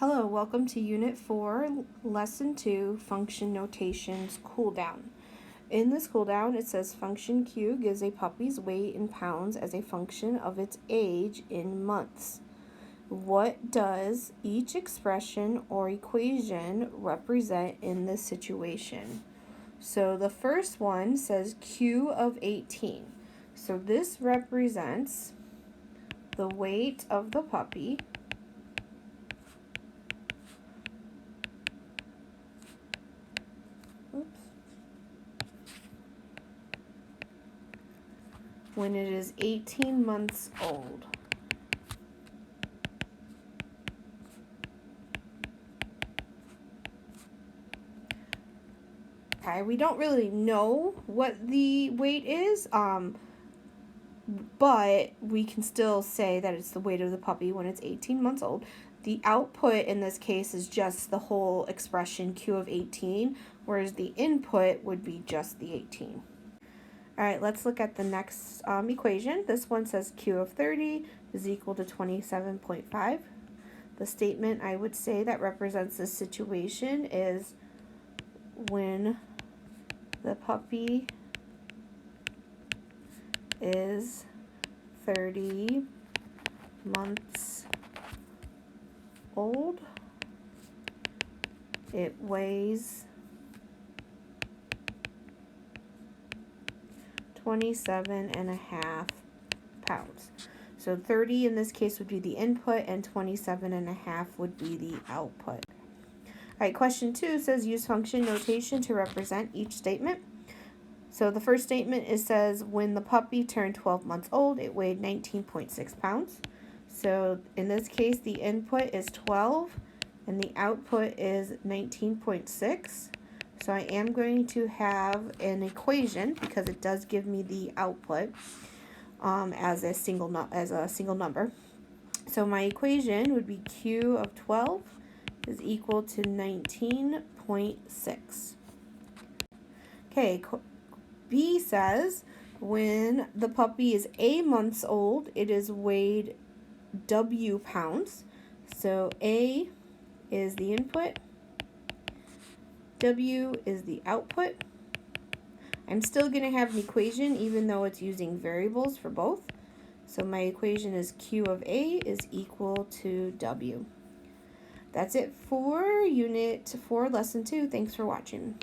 Hello, welcome to Unit 4, Lesson 2, Function Notations Cooldown. In this cooldown, it says function Q gives a puppy's weight in pounds as a function of its age in months. What does each expression or equation represent in this situation? So the first one says Q of 18. So this represents the weight of the puppy when it is 18 months old. Okay, we don't really know what the weight is, but we can still say that it's the weight of the puppy when it's 18 months old. The output in this case is just the whole expression Q of 18, whereas the input would be just the 18. All right, let's look at the next equation. This one says Q of 30 is equal to 27.5. The statement I would say that represents this situation is when the puppy is 30 months old, it weighs 27.5 pounds. So 30 in this case would be the input and 27.5 would be the output. All right, question 2 says use function notation to represent each statement. So the first statement, it says when the puppy turned 12 months old, it weighed 19.6 pounds. So in this case, the input is 12 and the output is 19.6. So I am going to have an equation because it does give me the output as a single number. So my equation would be Q of 12 is equal to 19.6. Okay, B says when the puppy is A months old, it is weighed W pounds. So A is the input, W is the output. I'm still going to have an equation even though it's using variables for both. So my equation is Q of A is equal to W. That's it for Unit 4, Lesson 2. Thanks for watching.